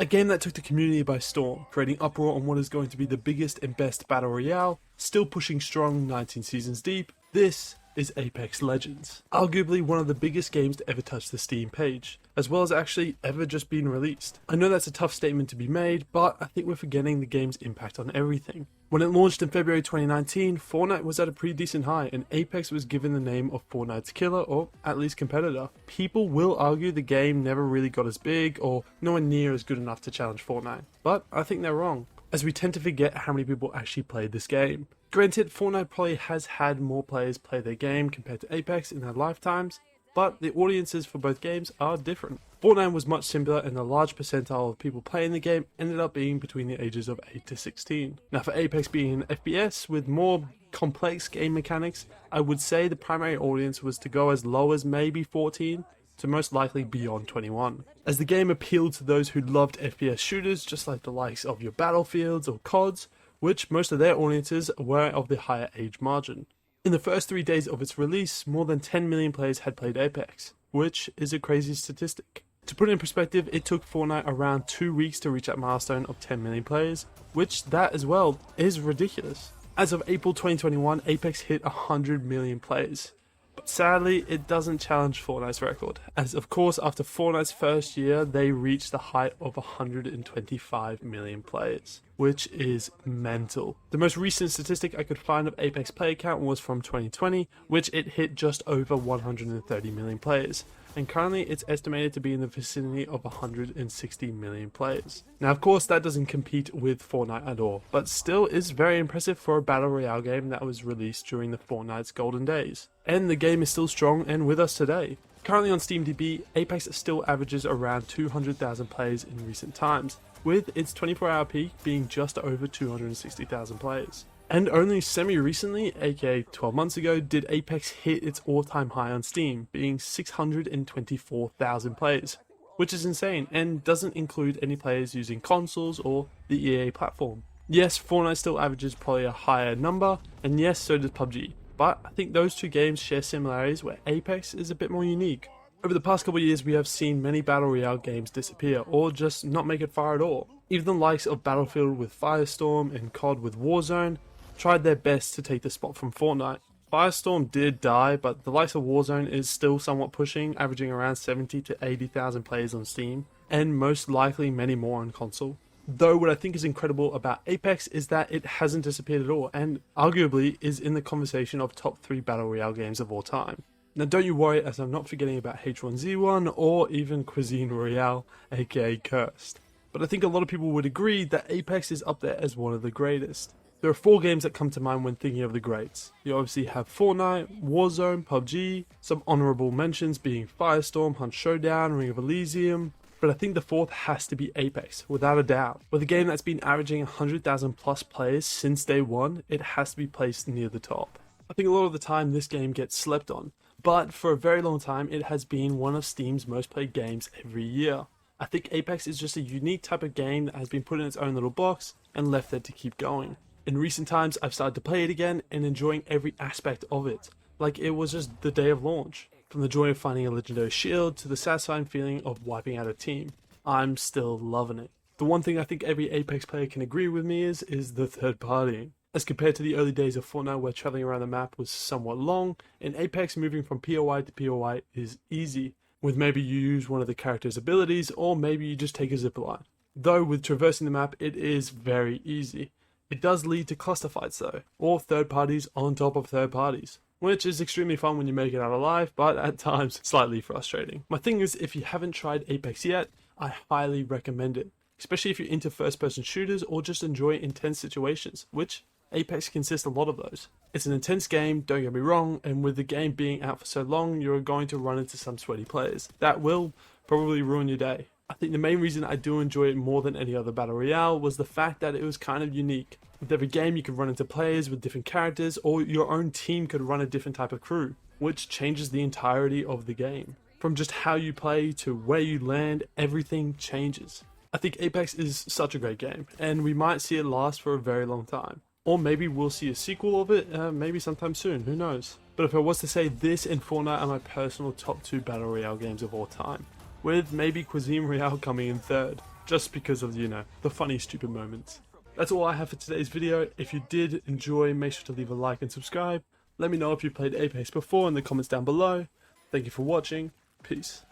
A game that took the community by storm, creating uproar on what is going to be the biggest and best battle royale, still pushing strong 19 seasons deep. This is Apex Legends. Arguably one of the biggest games to ever touch the Steam page, as well as actually ever just been released. I know that's a tough statement to be made, but I think we're forgetting the game's impact on everything. When it launched in February 2019, Fortnite was at a pretty decent high, and Apex was given the name of Fortnite's killer, or at least competitor. People will argue the game never really got as big, or nowhere near as good enough to challenge Fortnite, but I think they're wrong, as we tend to forget how many people actually played this game. Granted, Fortnite probably has had more players play their game compared to Apex in their lifetimes, but the audiences for both games are different. Fortnite was much simpler, and the large percentile of people playing the game ended up being between the ages of 8 to 16. Now, for Apex being an FPS with more complex game mechanics, I would say the primary audience was to go as low as maybe 14 to most likely beyond 21, as the game appealed to those who loved FPS shooters just like the likes of your Battlefields or CODs, which most of their audiences were of the higher age margin. In the first 3 days of its release, more than 10 million players had played Apex, which is a crazy statistic. To put it in perspective, it took Fortnite around 2 weeks to reach that milestone of 10 million players, which that as well is ridiculous. As of April 2021, Apex hit 100 million players. But sadly, it doesn't challenge Fortnite's record, as of course after Fortnite's first year, they reached the height of 125 million players, which is mental. The most recent statistic I could find of Apex player count was from 2020, which it hit just over 130 million players, and currently it's estimated to be in the vicinity of 160 million players. Now of course that doesn't compete with Fortnite at all, but still is very impressive for a battle royale game that was released during the Fortnite's golden days. And the game is still strong and with us today. Currently on SteamDB, Apex still averages around 200,000 players in recent times, with its 24-hour peak being just over 260,000 players. And only semi-recently, aka 12 months ago, did Apex hit its all-time high on Steam, being 624,000 players, which is insane and doesn't include any players using consoles or the EA platform. Yes, Fortnite still averages probably a higher number, and yes, so does PUBG, but I think those two games share similarities where Apex is a bit more unique. Over the past couple of years, we have seen many Battle Royale games disappear, or just not make it far at all. Even the likes of Battlefield with Firestorm and COD with Warzone tried their best to take the spot from Fortnite. Firestorm did die, but the likes of Warzone is still somewhat pushing, averaging around 70 to 80,000 players on Steam, and most likely many more on console. Though what I think is incredible about Apex is that it hasn't disappeared at all, and arguably is in the conversation of top 3 Battle Royale games of all time. Now don't you worry, as I'm not forgetting about H1Z1 or even Cuisine Royale, aka Cursed. But I think a lot of people would agree that Apex is up there as one of the greatest. There are 4 games that come to mind when thinking of the greats. You obviously have Fortnite, Warzone, PUBG, some honourable mentions being Firestorm, Hunt Showdown, Ring of Elysium, but I think the 4th has to be Apex, without a doubt. With a game that's been averaging 100,000 plus players since day one, it has to be placed near the top. I think a lot of the time this game gets slept on, but for a very long time it has been one of Steam's most played games every year. I think Apex is just a unique type of game that has been put in its own little box and left there to keep going. In recent times, I've started to play it again and enjoying every aspect of it, like it was just the day of launch. From the joy of finding a legendary shield to the satisfying feeling of wiping out a team, I'm still loving it. The one thing I think every Apex player can agree with me is the third partying. As compared to the early days of Fortnite where traveling around the map was somewhat long, in Apex moving from POI to POI is easy, with maybe you use one of the character's abilities or maybe you just take a zipline. Though with traversing the map it is very easy. It does lead to cluster fights though, or third parties on top of third parties, which is extremely fun when you make it out alive, but at times slightly frustrating. My thing is, if you haven't tried Apex yet, I highly recommend it, especially if you're into first person shooters or just enjoy intense situations, which Apex consists a lot of those. It's an intense game, don't get me wrong, and with the game being out for so long, you're going to run into some sweaty players. That will probably ruin your day. I think the main reason I do enjoy it more than any other Battle Royale was the fact that it was kind of unique. With every game you could run into players with different characters, or your own team could run a different type of crew, which changes the entirety of the game. From just how you play to where you land, everything changes. I think Apex is such a great game, and we might see it last for a very long time. Or maybe we'll see a sequel of it, maybe sometime soon, who knows. But if I was to say, this and Fortnite are my personal top 2 Battle Royale games of all time, with maybe Cuisine Royale coming in third. just because of, you know, the funny stupid moments. That's all I have for today's video. If you did enjoy, make sure to leave a like and subscribe. Let me know if you've played Apex before in the comments down below. Thank you for watching. Peace.